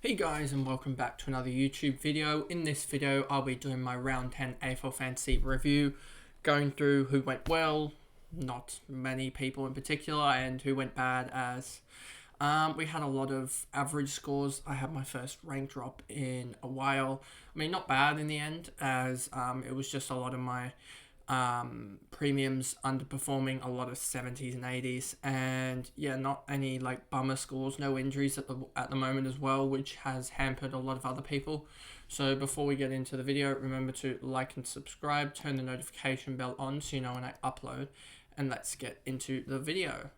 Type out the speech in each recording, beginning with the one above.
Hey guys, and welcome back to another YouTube video. In this video I'll be doing my round 10 AFL Fantasy review, going through who went well, not many people in particular, and who went bad as we had a lot of average scores. I had my first rank drop in a while. I mean, not bad in the end, as it was just a lot of my premiums underperforming, a lot of 70s and 80s, and yeah, not any like bummer scores, no injuries at the moment as well, which has hampered a lot of other people. So before we get into the video, remember to like and subscribe, turn the notification bell on so you know when I upload, and let's get into the video.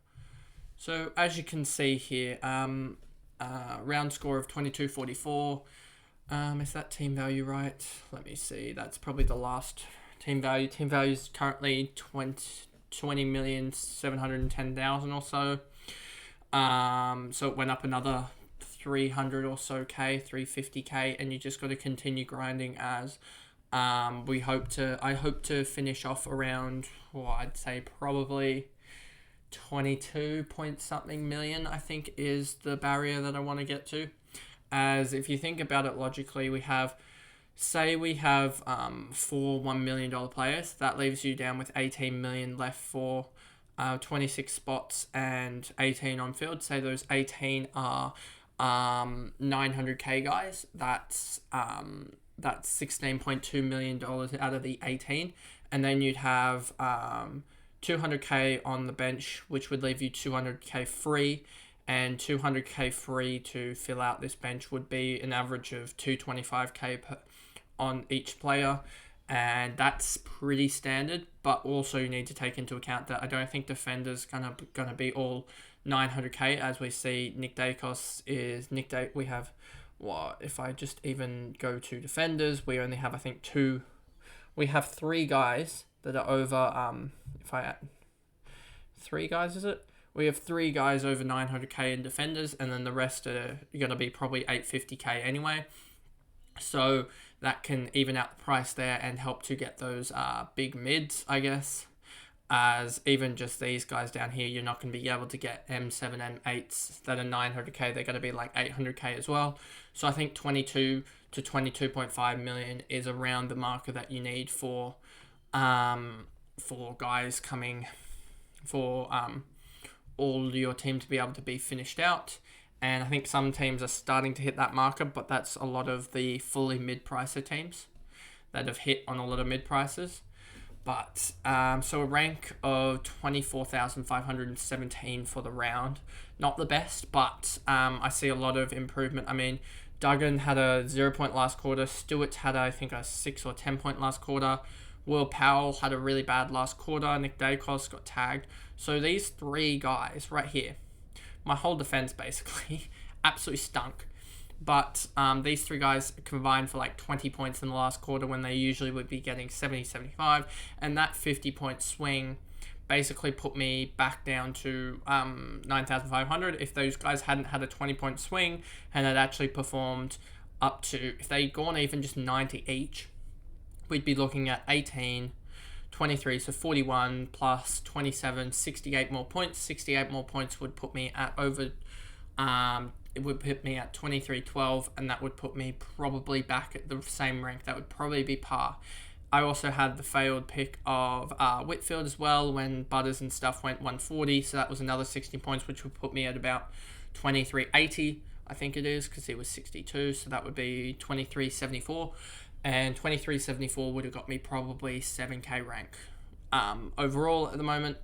So as you can see here, round score of 22.44. Is that team value right? Let me see. That's probably the last team value. Team value is currently 20,710,000 or so. So it went up another 300 or so K, 350K, and you just got to continue grinding as I hope to finish off around, well, I'd say probably 22 point something million, I think, is the barrier that I want to get to. As if you think about it logically, we have 4 $1 million players. That leaves you down with 18 million left for 26 spots and 18 on field. Say those 18 are 900K guys. That's $16.2 million out of the 18. And then you'd have 200K on the bench, which would leave you 200K free. And 200K free to fill out this bench would be an average of 225K on each player, and that's pretty standard. But also you need to take into account that I don't think defenders gonna be all 900K, as we see Nick Dacos is we have if I just even go to defenders, we only have I think we have 3 guys that are over if I add 3 guys, is it? We have 3 guys over 900K in defenders, and then the rest are going to be probably 850K anyway. So that can even out the price there and help to get those big mids, I guess. As even just these guys down here, you're not going to be able to get M7, M8s that are 900K. They're going to be like 800K as well. So I think 22 to 22.5 million is around the marker that you need for guys coming for all your team to be able to be finished out. And I think some teams are starting to hit that marker, but that's a lot of the fully mid-pricer teams that have hit on a lot of mid-prices. But so a rank of 24,517 for the round. Not the best, but I see a lot of improvement. I mean, Duggan had a 0 point last quarter. Stewart had, I think, a 6 or 10 point last quarter. Will Powell had a really bad last quarter. Nick Dacos got tagged. So these 3 guys right here, my whole defense basically absolutely stunk. But these 3 guys combined for like 20 points in the last quarter when they usually would be getting 70, 75. And that 50-point swing basically put me back down to 9,500. If those guys hadn't had a 20-point swing and had actually performed up to, if they'd gone even just 90 each, we'd be looking at 18, 23, so 41 plus 27, 68 more points. 68 more points would put me at over, it would put me at 23.12, and that would put me probably back at the same rank. That would probably be par. I also had the failed pick of Whitfield as well when Butters and stuff went 140, so that was another 60 points, which would put me at about 23.80, I think it is, because he was 62, so that would be 23.74. And 23.74 would have got me probably 7K rank overall at the moment.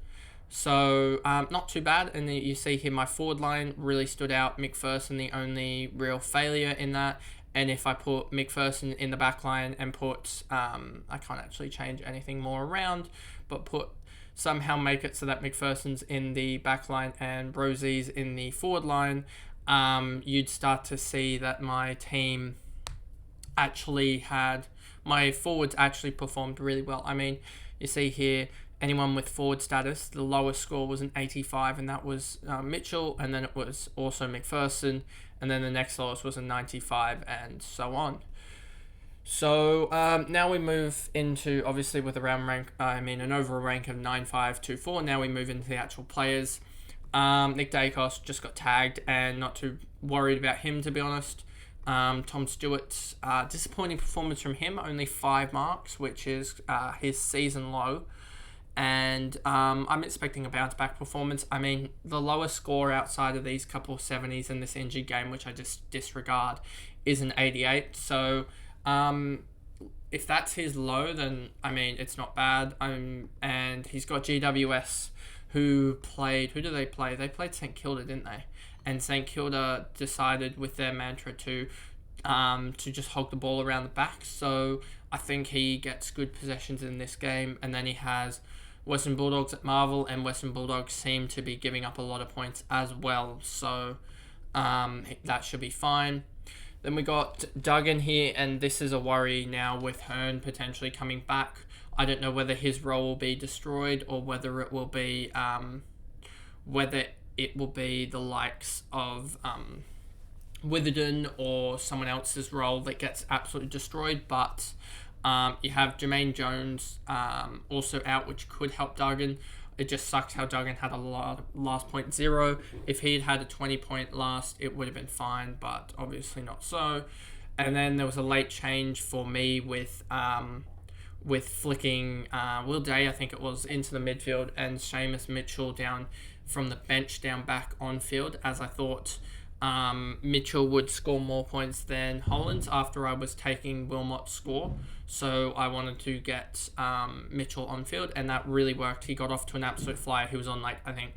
So not too bad. And then you see here my forward line really stood out. McPherson, the only real failure in that. And if I put McPherson in the back line and put, I can't actually change anything more around, but somehow make it so that McPherson's in the back line and Rosie's in the forward line, you'd start to see that my team my forwards actually performed really well. I mean, you see here, anyone with forward status, the lowest score was an 85, and that was Mitchell, and then it was also McPherson, and then the next lowest was a 95, and so on. So now we move into, obviously with a round rank, an overall rank of 9,524. Now we move into the actual players. Nick Dacos just got tagged, and not too worried about him, to be honest. Tom Stewart, disappointing performance from him, only 5 marks, which is his season low. And I'm expecting a bounce back performance. I mean, the lowest score outside of these couple 70s in this injured game, which I just disregard, is an 88. So if that's his low, then I mean, it's not bad. And he's got GWS, who do they play? They played St Kilda, didn't they? And St Kilda decided with their mantra to just hog the ball around the back. So I think he gets good possessions in this game. And then he has Western Bulldogs at Marvel, and Western Bulldogs seem to be giving up a lot of points as well. So that should be fine. Then we got Duggan here, and this is a worry now with Hearn potentially coming back. I don't know whether his role will be destroyed or whether it will be the likes of Witherden or someone else's role that gets absolutely destroyed. But you have Jermaine Jones also out, which could help Duggan. It just sucks how Duggan had a last 0.0. If he had a 20-point last, it would have been fine, but obviously not so. And then there was a late change for me with flicking Will Day, I think it was, into the midfield, and Seamus Mitchell down from the bench down back on field, as I thought Mitchell would score more points than Hollands after I was taking Wilmot's score. So I wanted to get Mitchell on field, and that really worked. He got off to an absolute flyer. He was on, I think,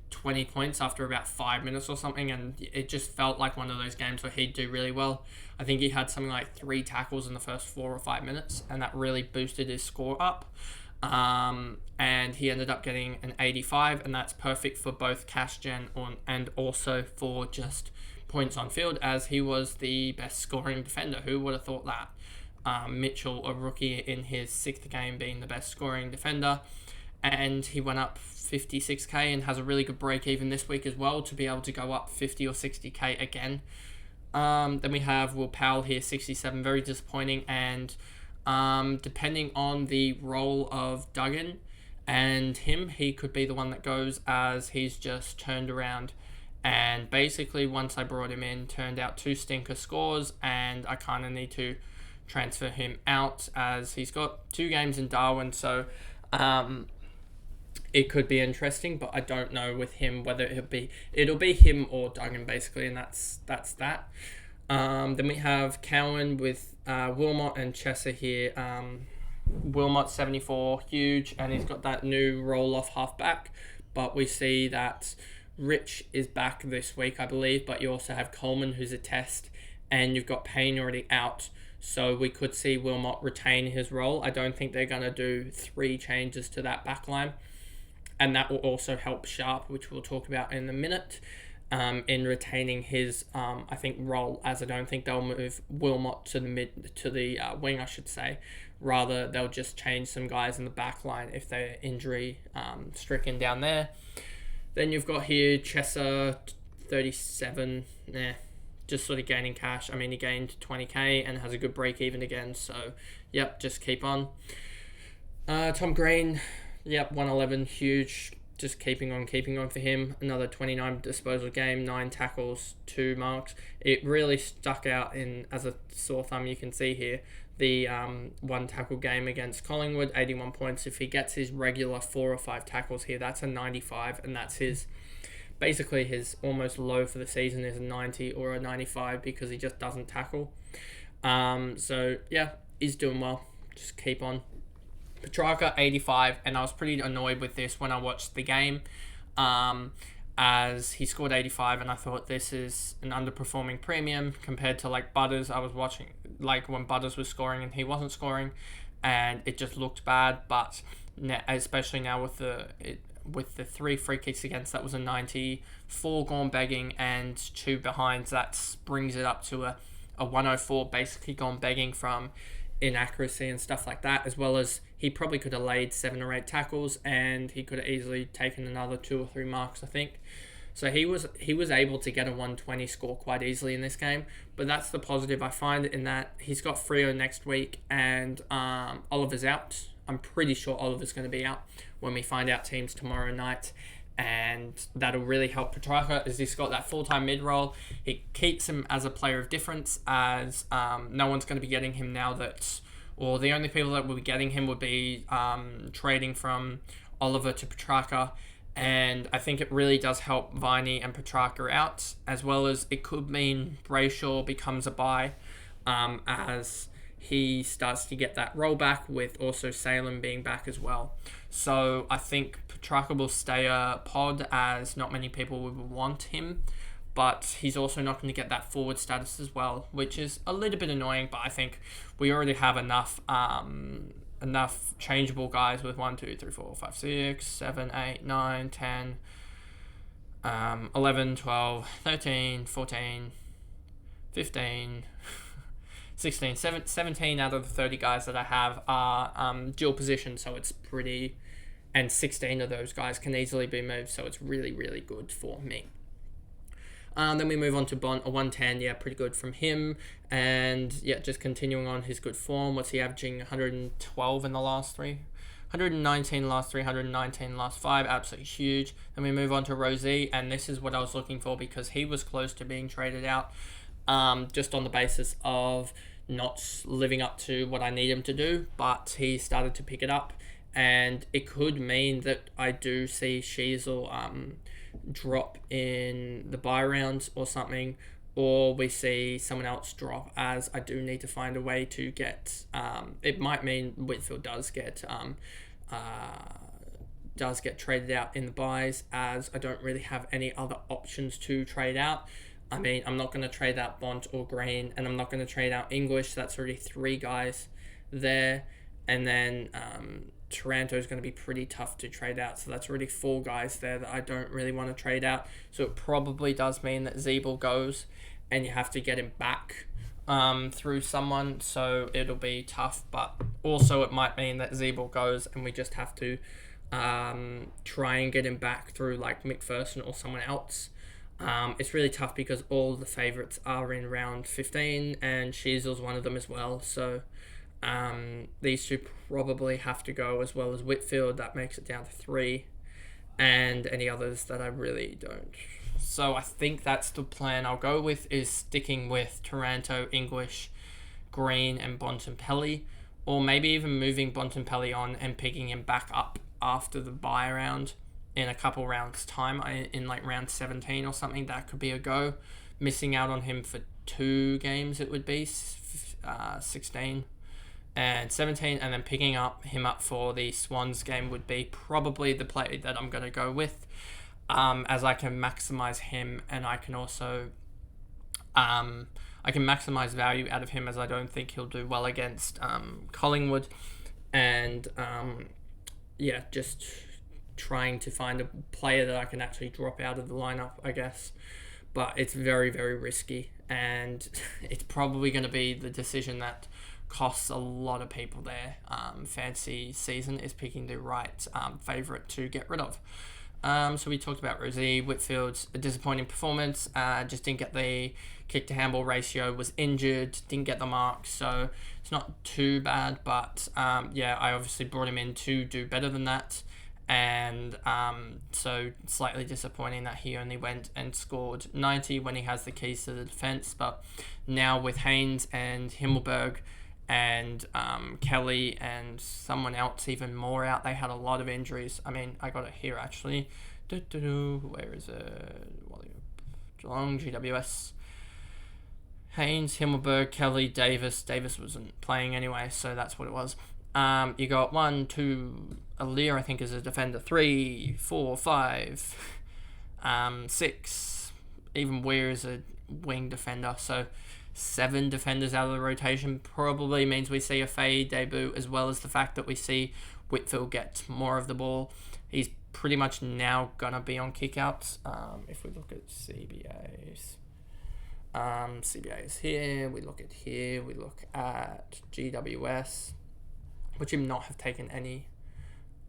20 points after about 5 minutes or something, and it just felt like one of those games where he'd do really well. I think he had something like 3 tackles in the first 4 or 5 minutes, and that really boosted his score up. And he ended up getting an 85, and that's perfect for both cash gen and also for just points on field, as he was the best scoring defender. Who would have thought that? Mitchell, a rookie in his 6th game, being the best scoring defender, and he went up 56k and has a really good break even this week as well to be able to go up 50 or 60k again. Then we have Will Powell here, 67, very disappointing, and depending on the role of Duggan and him, he could be the one that goes, as he's just turned around and basically once I brought him in, turned out 2 stinker scores, and I kind of need to transfer him out as he's got 2 games in Darwin. So it could be interesting, but I don't know with him whether it'll be him or Duggan basically, and that's that. Then we have Cowan with Wilmot and Chesser here. Wilmot 74, huge, and he's got that new roll-off half-back, but we see that Rich is back this week, I believe, but you also have Coleman, who's a test, and you've got Payne already out, so we could see Wilmot retain his role. I don't think they're going to do 3 changes to that back line, and that will also help Sharp, which we'll talk about in a minute, in retaining his, I think, role, as I don't think they'll move Wilmot to the wing, I should say. Rather, they'll just change some guys in the back line if they're injury stricken down there. Then you've got here Chesser, 37, just sort of gaining cash. I mean, he gained 20k and has a good break even again, so yep, just keep on. Tom Green, yep, 111, huge, just keeping on for him. Another 29 disposal game, 9 tackles, 2 marks. It really stuck out as a sore thumb. You can see here the 1 tackle game against Collingwood, 81 points. If he gets his regular 4 or 5 tackles here, that's a 95, and that's basically his almost low for the season is a 90 or a 95 because he just doesn't tackle. So yeah, he's doing well. Just keep on. Petrarca, 85, and I was pretty annoyed with this when I watched the game, as he scored 85, and I thought this is an underperforming premium compared to Butters. I was watching when Butters was scoring and he wasn't scoring, and it just looked bad. But especially now with the 3 free kicks against, that was a 90, 4 gone begging, and 2 behinds. That brings it up to a 104, basically gone begging from inaccuracy and stuff like that, as well as he probably could have laid 7 or 8 tackles, and he could have easily taken another 2 or 3 marks, I think. So he was able to get a 120 score quite easily in this game, but that's the positive I find in that he's got Freo next week, and Oliver's out. I'm pretty sure Oliver's going to be out when we find out teams tomorrow night, and that'll really help Petrarca as he's got that full-time mid-role. It keeps him as a player of difference, as no one's going to be getting him now that, or the only people that will be getting him would be trading from Oliver to Petrarca, and I think it really does help Viney and Petrarca out, as well as it could mean Brayshaw becomes a buy, as he starts to get that role back, with also Salem being back as well. So I think Petrarca will stay a pod, as not many people would want him, but he's also not going to get that forward status as well, which is a little bit annoying, but I think we already have enough changeable guys with 1, 2, 3, 4, 5, 6, 7, 8, 9, 10, 11, 12, 13, 14, 15... 16, 17 out of the 30 guys that I have are dual position, so it's pretty, and 16 of those guys can easily be moved, so it's really, really good for me. Then we move on to Bont, a 110, yeah, pretty good from him, and yeah, just continuing on his good form. What's he averaging? 112 in the last 3? 119 last 3, 119 last 5, absolutely huge. Then we move on to Rosie, and this is what I was looking for, because he was close to being traded out. Just on the basis of not living up to what I need him to do, but he started to pick it up, and it could mean that I do see Sheasel drop in the buy rounds or something, or we see someone else drop, as I do need to find a way to get, it might mean Whitfield does get traded out in the buys, as I don't really have any other options to trade out. I mean, I'm not going to trade out Bont or Green, and I'm not going to trade out English. That's already 3 guys there. And then Taranto is going to be pretty tough to trade out. So that's already 4 guys there that I don't really want to trade out. So it probably does mean that Zeeble goes, and you have to get him back through someone. So it'll be tough. But also it might mean that Zeeble goes, and we just have to try and get him back through like McPherson or someone else. It's really tough because all the favourites are in round 15, and Sheasel's one of them as well. So these 2 probably have to go, as well as Whitfield. That makes it down to 3, and any others that I really don't. So I think that's the plan I'll go with, is sticking with Taranto, English, Green, and Bontempelli, or maybe even moving Bontempelli on and picking him back up after the bye round. In a couple rounds time, in like round 17 or something, that could be a go. Missing out on him for 2 games, it would be 16 and 17, and then picking him up for the Swans game would be probably the play that I'm going to go with, as I can maximize him, and I can also maximize value out of him, as I don't think he'll do well against Collingwood, and just trying to find a player that I can actually drop out of the lineup, I guess. But it's very, very risky, and it's probably going to be the decision that costs a lot of people there. Fancy season is picking the right favourite to get rid of. So we talked about Rosie. Whitfield's a disappointing performance. Just didn't get the kick to handball ratio, was injured, didn't get the mark, so it's not too bad. But I obviously brought him in to do better than that. And so slightly disappointing that he only went and scored 90 when he has the keys to the defence. But now with Haynes and Himmelberg and Kelly and someone else even more out, they had a lot of injuries. I mean, I got it here actually. Where is it? Geelong, GWS. Haynes, Himmelberg, Kelly, Davis. Davis wasn't playing anyway, so that's what it was. You got 1, 2, Alir, I think, is a defender. 3, 4, 5, 6. Even Weir is a wing defender. So 7 defenders out of the rotation probably means we see a Faye debut, as well as the fact that we see Whitfield get more of the ball. He's pretty much now gonna be on kickouts. If we look at CBAs. CBA is here. We look at here. We look at GWS. Which him not have taken any.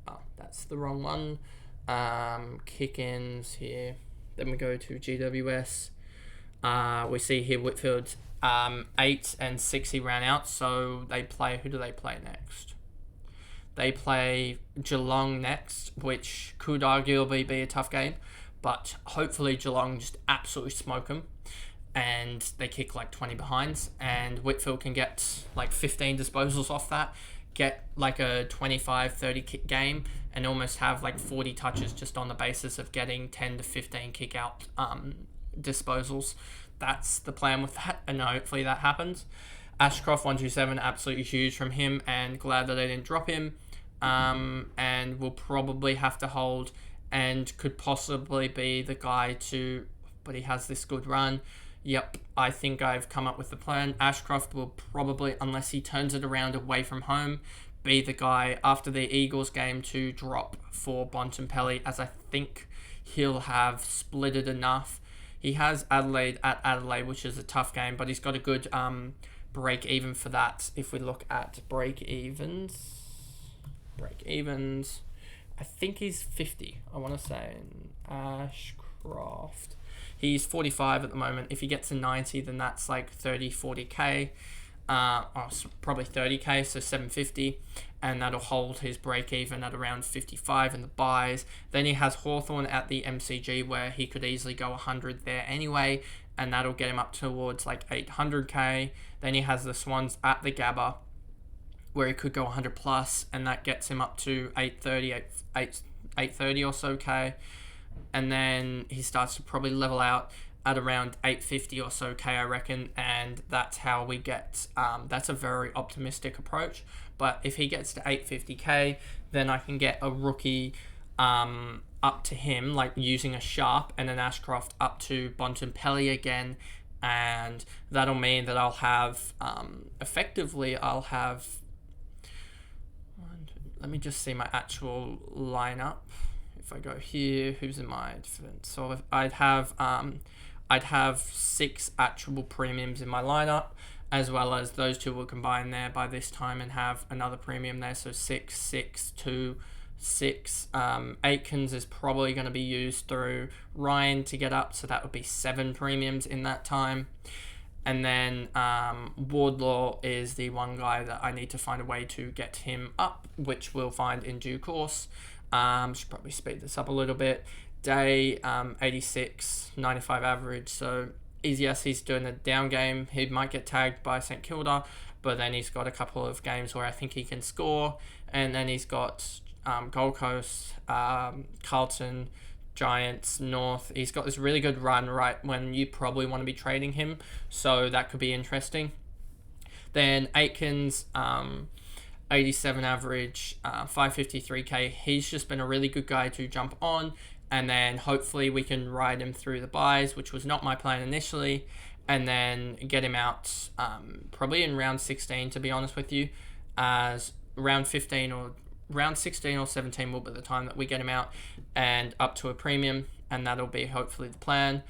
Oh, that's the wrong one. Kick-ins here. Then we go to GWS. We see here Whitfield 8 and 6 he ran out. So they play. Who do they play next? They play Geelong next, which could arguably be a tough game, but hopefully Geelong just absolutely smoke them and they kick like 20 behinds, and Whitfield can get like 15 disposals off that, get like a 25-30 kick game, and almost have like 40 touches just on the basis of getting 10 to 15 kick out disposals. That's the plan with that, and hopefully that happens. Ashcroft 127, absolutely huge from him, and glad that they didn't drop him. And will probably have to hold, and could possibly be the guy to, but he has this good run. Yep, I think I've come up with the plan. Ashcroft will probably, unless he turns it around away from home, be the guy after the Eagles game to drop for Bontempelli, as I think he'll have split it enough. He has Adelaide at Adelaide, which is a tough game, but he's got a good break even for that. If we look at break evens, I think he's 50, I want to say. Ashcroft, he's 45 at the moment. If he gets a 90, then that's like 30, 40k. Probably 30k, so 750, and that'll hold his break even at around 55 in the buys. Then he has Hawthorn at the MCG, where he could easily go 100 there anyway, and that'll get him up towards like 800k. Then he has the Swans at the Gabba, where he could go 100 plus, and that gets him up to 830 or so k. And then he starts to probably level out at around 850 or so k, I reckon, and that's how we get, that's a very optimistic approach. But if he gets to 850k, then I can get a rookie up to him, like using a Sharp, and an Ashcroft up to Bontempelli again, and that'll mean that I'll have, let me just see my actual lineup. If I go here, who's in my defense? So I'd have 6 actual premiums in my lineup, as well as those two will combine there by this time and have another premium there. So 6, 6, 2, 6. Aitkins is probably going to be used through Ryan to get up, so that would be 7 premiums in that time. And then Wardlaw is the one guy that I need to find a way to get him up, which we'll find in due course. Should probably speed this up a little bit. Day 86, 95 average, so easy as he's doing a down game. He might get tagged by St Kilda, but then he's got a couple of games where I think he can score, and then he's got Gold Coast, Carlton, Giants, North. He's got this really good run right when you probably want to be trading him, so that could be interesting. Then Aitkins, 87 average, 553k. He's just been a really good guy to jump on, and then hopefully we can ride him through the buys, which was not my plan initially, and then get him out probably in round 16, to be honest with you, as round 15 or round 16 or 17 will be the time that we get him out and up to a premium, and that'll be hopefully the plan.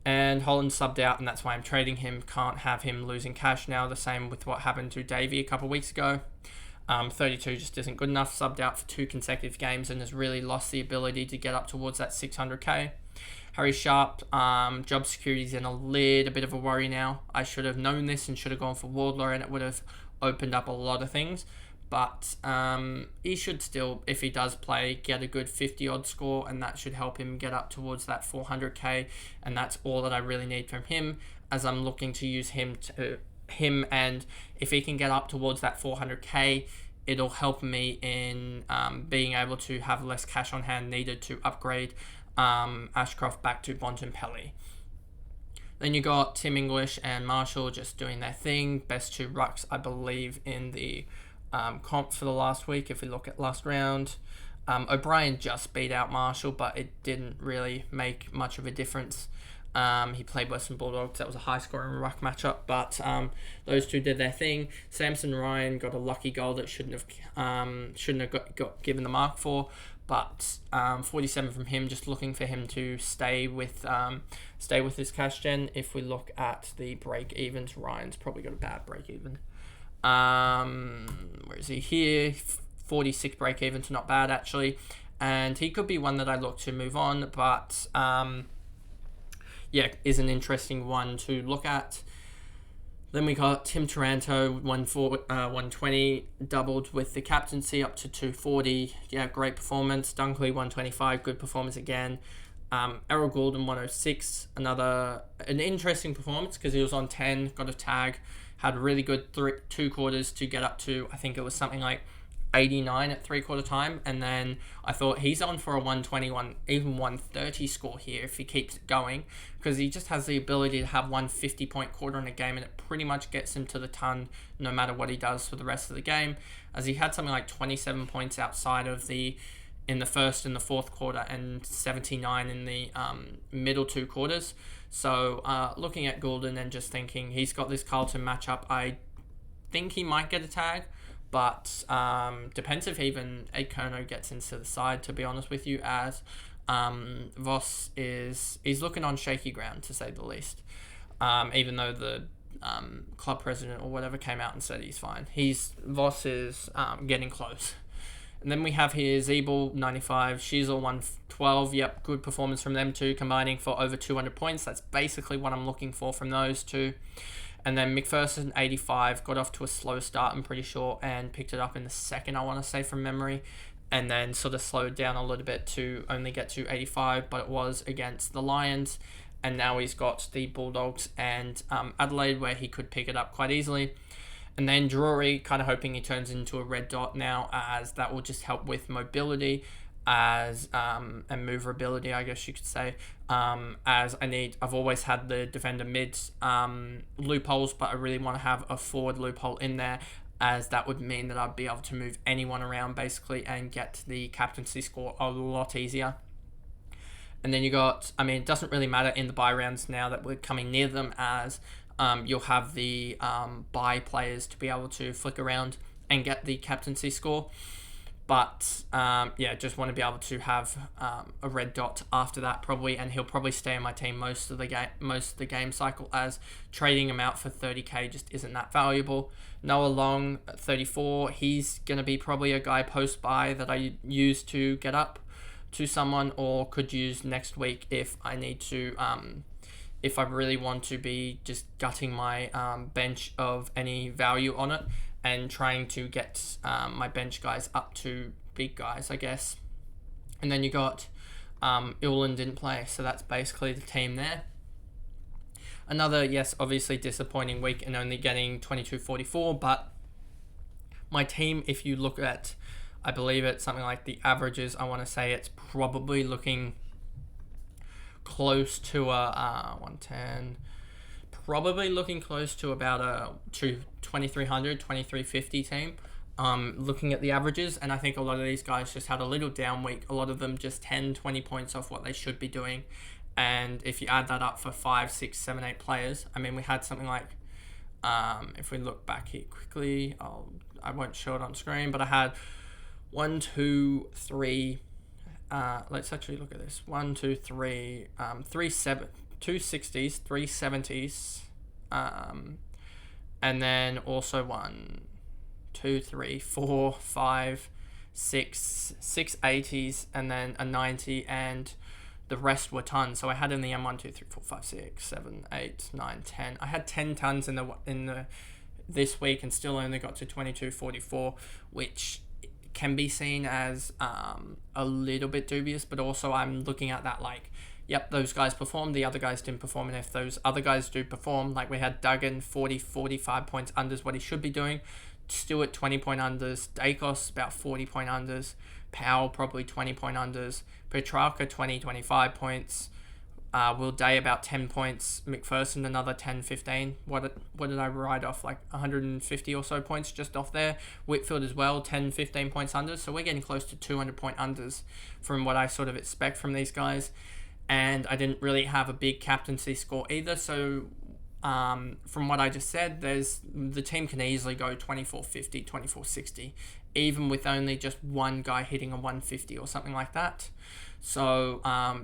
And Holland subbed out, and that's why I'm trading him. Can't have him losing cash now, the same with what happened to Davey a couple of weeks ago. 32 just isn't good enough, subbed out for 2 consecutive games and has really lost the ability to get up towards that 600k. Harry Sharp, job security is in a little bit of a worry now. I should have known this and should have gone for Wardlaw, and it would have opened up a lot of things. But he should still, if he does play, get a good 50 odd score, and that should help him get up towards that 400k, and that's all that I really need from him, as I'm looking to use him, and if he can get up towards that 400k, it'll help me in being able to have less cash on hand needed to upgrade Ashcroft back to Bontempelli. Then you got Tim English and Marshall just doing their thing. Best 2 rucks, I believe, in the comp for the last week. If we look at last round, O'Brien just beat out Marshall, but it didn't really make much of a difference. He played Western Bulldogs. That was a high-scoring ruck matchup, but those two did their thing. Samson Ryan got a lucky goal that shouldn't have got given the mark for, but 47 from him. Just looking for him to stay with his cash gen. If we look at the break evens, Ryan's probably got a bad break even. Where is he here? 46 break evens, not bad actually, and he could be one that I look to move on, but is an interesting one to look at. Then we got Tim Taranto, 120, doubled with the captaincy up to 240. Yeah, great performance. Dunkley, 125, good performance again. Errol Goulden, 106, an interesting performance because he was on 10, got a tag, had really good 2 quarters to get up to, I think it was something like 89 at 3/4 time, and then I thought he's on for a 121, even 130 score here if he keeps it going, because he just has the ability to have 150-point quarter in a game, and it pretty much gets him to the ton no matter what he does for the rest of the game, as he had something like 27 points outside of in the first and the fourth quarter, and 79 in the middle 2 quarters. So looking at Goulden and just thinking he's got this Carlton matchup, I think he might get a tag, but depends if even Ed Kerno gets into the side, to be honest with you, as Voss he's looking on shaky ground, to say the least. Even though the club president or whatever came out and said he's fine. Voss is getting close. And then we have here Zeeble, 95, Sheasel, 112. Yep, good performance from them two, combining for over 200 points. That's basically what I'm looking for from those two. And then McPherson, 85, got off to a slow start, I'm pretty sure, and picked it up in the second, I want to say, from memory. And then sort of slowed down a little bit to only get to 85, but it was against the Lions. And now he's got the Bulldogs and Adelaide, where he could pick it up quite easily. And then Drury, kind of hoping he turns into a red dot now, as that will just help with mobility and maneuverability, I guess you could say. I've always had the defender mids loopholes, but I really want to have a forward loophole in there, as that would mean that I'd be able to move anyone around basically and get the captaincy score a lot easier. And then it doesn't really matter in the bye rounds now that we're coming near them, as you'll have the bye players to be able to flick around and get the captaincy score. But just want to be able to have a red dot after that probably, and he'll probably stay in my team most of the game cycle, as trading him out for 30k just isn't that valuable. Noah Long, 34, he's going to be probably a guy post bye that I use to get up to someone, or could use next week if I need to. If I really want to be just gutting my bench of any value on it and trying to get my bench guys up to big guys, I guess. And then you got Illan didn't play, so that's basically the team there. Another, yes, obviously disappointing week and only getting 2244, but my team, if you look at, I believe it's something like the averages, I want to say it's probably looking close to a 110, probably looking close to about a 2300, 2350 team, looking at the averages. And I think a lot of these guys just had a little down week, a lot of them just 10, 20 points off what they should be doing. And if you add that up for 5, 6, 7, 8 players, we had something like, if we look back here quickly, I won't show it on screen, but I had 1, 2, 3, let's actually look at this. 1, 2, 3, 2 60s, 3 70s, and then also 1, 2, 3, 4, 5, 6 80s, and then a 90, and the rest were tons. So I had in the M1, 2, 3, 4, 5, 6, 7, 8, 9, 10. I had 10 tons in the this week, and still only got to 2244, which can be seen as a little bit dubious, but also I'm looking at that like, yep, those guys performed, the other guys didn't perform, and if those other guys do perform, like we had Duggan 45 points unders what he should be doing, Stewart 20 point unders, Dacos about 40 point unders, Powell probably 20 point unders, Petrarca 25 points, Will Day about 10 points, McPherson another 10, 15. What did I write off? Like 150 or so points just off there. Whitfield as well, 10, 15 points unders. So we're getting close to 200 point unders from what I sort of expect from these guys. And I didn't really have a big captaincy score either. So from what I just said, the team can easily go 2450, 2460, even with only just one guy hitting a 150 or something like that. So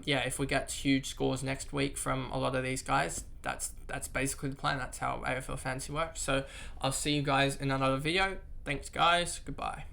if we get huge scores next week from a lot of these guys, that's basically the plan. That's how AFL Fantasy works. So I'll see you guys in another video. Thanks guys. Goodbye.